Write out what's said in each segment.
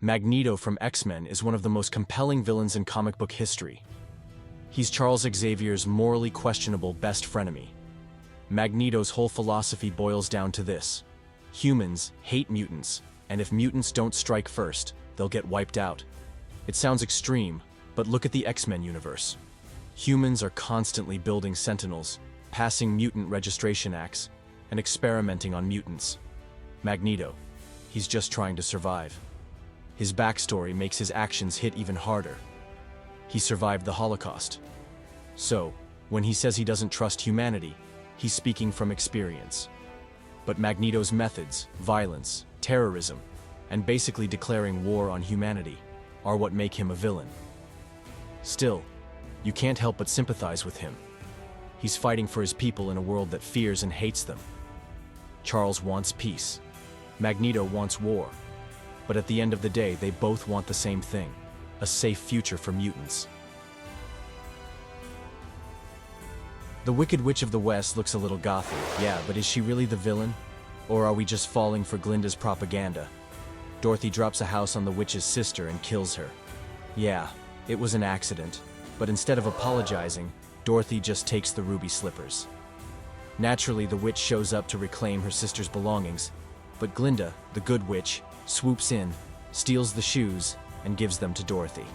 Magneto from X-Men is one of the most compelling villains in comic book history. He's Charles Xavier's morally questionable best frenemy. Magneto's whole philosophy boils down to this: humans hate mutants, and if mutants don't strike first, they'll get wiped out. It sounds extreme, but look at the X-Men universe. Humans are constantly building Sentinels, passing mutant registration acts, and experimenting on mutants. Magneto, he's just trying to survive. His backstory makes his actions hit even harder. He survived the Holocaust. So, when he says he doesn't trust humanity, he's speaking from experience. But Magneto's methods, violence, terrorism, and basically declaring war on humanity are what make him a villain. Still, you can't help but sympathize with him. He's fighting for his people in a world that fears and hates them. Charles wants peace. Magneto wants war. But at the end of the day, they both want the same thing: a safe future for mutants. The Wicked Witch of the West looks a little gothy, yeah, but is she really the villain? Or are we just falling for Glinda's propaganda? Dorothy drops a house on the witch's sister and kills her. Yeah, it was an accident, but instead of apologizing, Dorothy just takes the ruby slippers. Naturally, the witch shows up to reclaim her sister's belongings, but Glinda, the good witch, swoops in, steals the shoes, and gives them to Dorothy.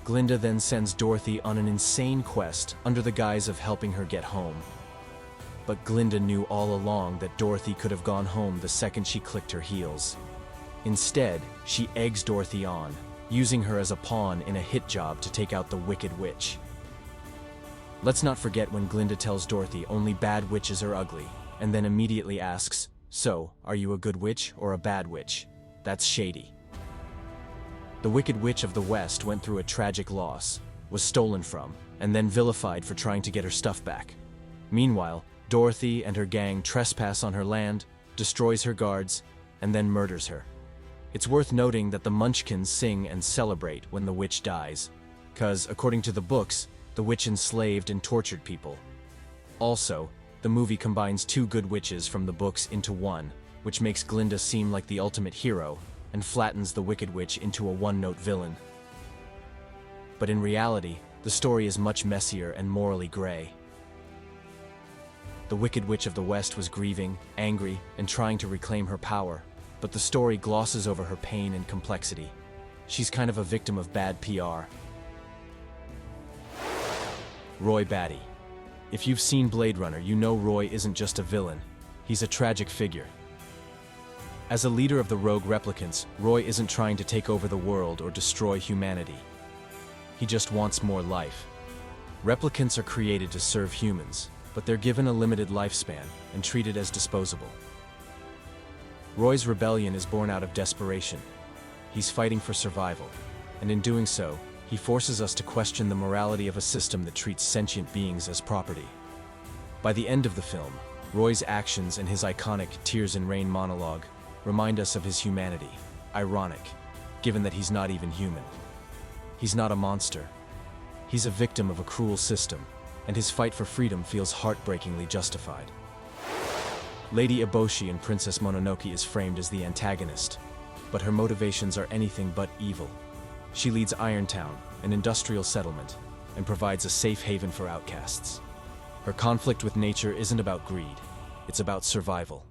Glinda then sends Dorothy on an insane quest under the guise of helping her get home. But Glinda knew all along that Dorothy could have gone home the second she clicked her heels. Instead, she eggs Dorothy on, using her as a pawn in a hit job to take out the Wicked Witch. Let's not forget when Glinda tells Dorothy only bad witches are ugly, and then immediately asks, "So, are you a good witch or a bad witch?" That's shady. The Wicked Witch of the West went through a tragic loss, was stolen from, and then vilified for trying to get her stuff back. Meanwhile, Dorothy and her gang trespass on her land, destroys her guards, and then murders her. It's worth noting that the Munchkins sing and celebrate when the witch dies, 'cause according to the books, the witch enslaved and tortured people. Also, the movie combines two good witches from the books into one, which makes Glinda seem like the ultimate hero and flattens the Wicked Witch into a one-note villain. But in reality, the story is much messier and morally gray. The Wicked Witch of the West was grieving, angry, and trying to reclaim her power, but the story glosses over her pain and complexity. She's kind of a victim of bad PR. Roy Batty. If you've seen Blade Runner, you know Roy isn't just a villain. He's a tragic figure. As a leader of the rogue replicants, Roy isn't trying to take over the world or destroy humanity. He just wants more life. Replicants are created to serve humans, but they're given a limited lifespan and treated as disposable. Roy's rebellion is born out of desperation. He's fighting for survival, and in doing so, he forces us to question the morality of a system that treats sentient beings as property. By the end of the film, Roy's actions and his iconic Tears in Rain monologue remind us of his humanity. Ironic, given that he's not even human. He's not a monster. He's a victim of a cruel system, and his fight for freedom feels heartbreakingly justified. Lady Eboshi in Princess Mononoke is framed as the antagonist, but her motivations are anything but evil. She leads Irontown, an industrial settlement, and provides a safe haven for outcasts. Her conflict with nature isn't about greed, it's about survival.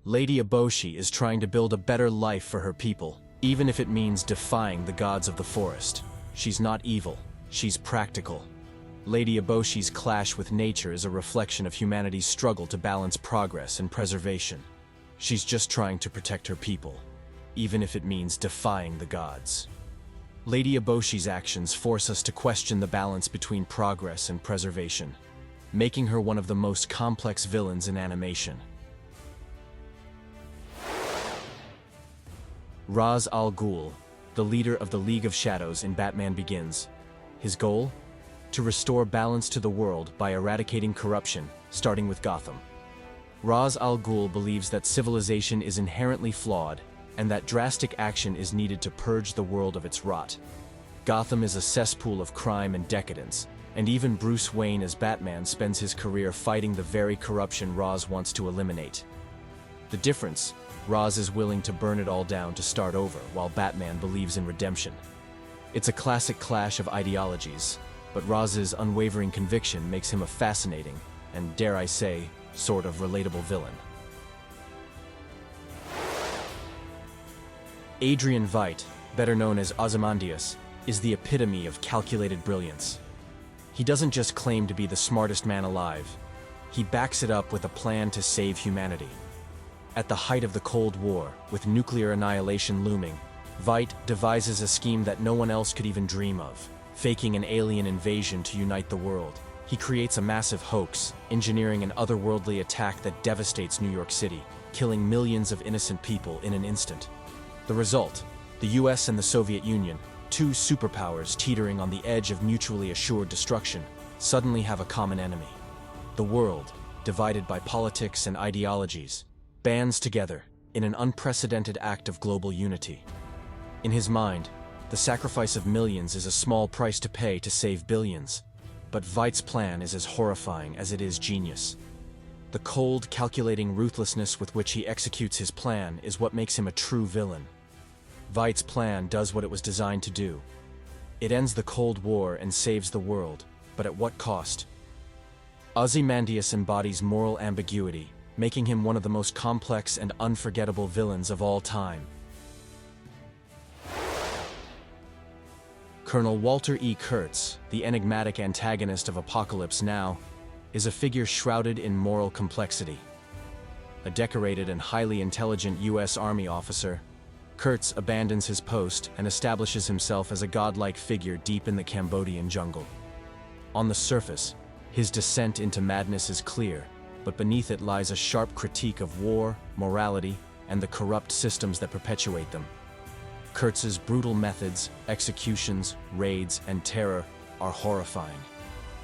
Lady Eboshi is trying to build a better life for her people, even if it means defying the gods of the forest. She's not evil, she's practical. Lady Eboshi's clash with nature is a reflection of humanity's struggle to balance progress and preservation. She's just trying to protect her people, even if it means defying the gods. Lady Eboshi's actions force us to question the balance between progress and preservation, making her one of the most complex villains in animation. Ra's al Ghul, the leader of the League of Shadows in Batman Begins. His goal? To restore balance to the world by eradicating corruption, starting with Gotham. Ra's al Ghul believes that civilization is inherently flawed and that drastic action is needed to purge the world of its rot. Gotham is a cesspool of crime and decadence, and even Bruce Wayne as Batman spends his career fighting the very corruption Ra's wants to eliminate. The difference? Ra's is willing to burn it all down to start over, while Batman believes in redemption. It's a classic clash of ideologies, but Raz's unwavering conviction makes him a fascinating, and dare I say, sort of relatable villain. Adrian Veidt, better known as Ozymandias, is the epitome of calculated brilliance. He doesn't just claim to be the smartest man alive, he backs it up with a plan to save humanity. At the height of the Cold War, with nuclear annihilation looming, Veidt devises a scheme that no one else could even dream of, faking an alien invasion to unite the world. He creates a massive hoax, engineering an otherworldly attack that devastates New York City, killing millions of innocent people in an instant. The result, the US and the Soviet Union, two superpowers teetering on the edge of mutually assured destruction, suddenly have a common enemy. The world, divided by politics and ideologies, bands together in an unprecedented act of global unity. In his mind, the sacrifice of millions is a small price to pay to save billions, but Veidt's plan is as horrifying as it is genius. The cold, calculating ruthlessness with which he executes his plan is what makes him a true villain. Veidt's plan does what it was designed to do. It ends the Cold War and saves the world, but at what cost? Ozymandias embodies moral ambiguity, making him one of the most complex and unforgettable villains of all time. Colonel Walter E. Kurtz, the enigmatic antagonist of Apocalypse Now, is a figure shrouded in moral complexity. A decorated and highly intelligent U.S. Army officer, Kurtz abandons his post and establishes himself as a godlike figure deep in the Cambodian jungle. On the surface, his descent into madness is clear, but beneath it lies a sharp critique of war, morality, and the corrupt systems that perpetuate them. Kurtz's brutal methods, executions, raids, and terror are horrifying,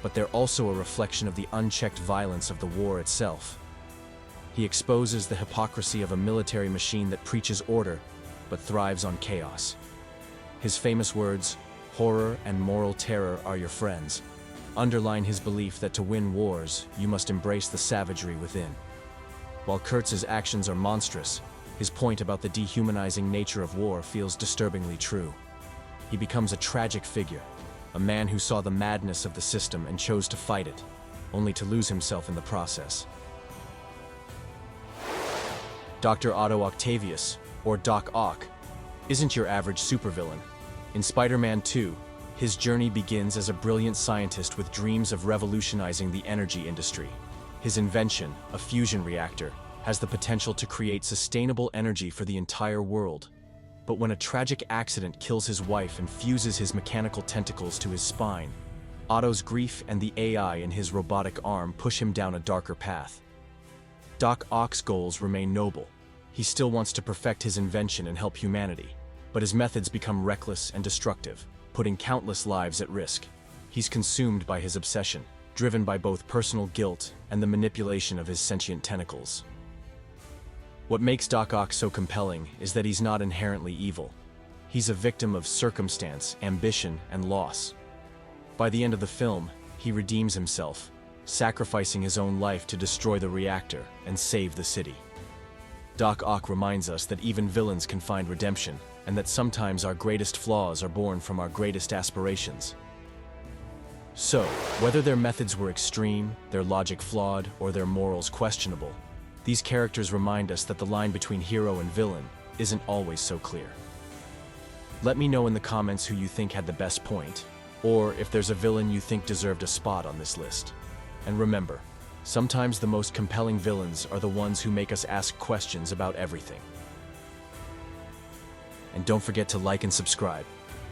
but they're also a reflection of the unchecked violence of the war itself. He exposes the hypocrisy of a military machine that preaches order, but thrives on chaos. His famous words, "Horror and moral terror are your friends," underline his belief that to win wars, you must embrace the savagery within. While Kurtz's actions are monstrous, his point about the dehumanizing nature of war feels disturbingly true. He becomes a tragic figure, a man who saw the madness of the system and chose to fight it, only to lose himself in the process. Dr. Otto Octavius, or Doc Ock, isn't your average supervillain. In Spider-Man 2, his journey begins as a brilliant scientist with dreams of revolutionizing the energy industry. His invention, a fusion reactor, has the potential to create sustainable energy for the entire world. But when a tragic accident kills his wife and fuses his mechanical tentacles to his spine, Otto's grief and the AI in his robotic arm push him down a darker path. Doc Ock's goals remain noble. He still wants to perfect his invention and help humanity, but his methods become reckless and destructive, putting countless lives at risk. He's consumed by his obsession, driven by both personal guilt and the manipulation of his sentient tentacles. What makes Doc Ock so compelling is that he's not inherently evil. He's a victim of circumstance, ambition, and loss. By the end of the film, he redeems himself, sacrificing his own life to destroy the reactor and save the city. Doc Ock reminds us that even villains can find redemption, and that sometimes our greatest flaws are born from our greatest aspirations. So, whether their methods were extreme, their logic flawed, or their morals questionable, these characters remind us that the line between hero and villain isn't always so clear. Let me know in the comments who you think had the best point, or if there's a villain you think deserved a spot on this list. And remember, sometimes the most compelling villains are the ones who make us ask questions about everything. And don't forget to like and subscribe.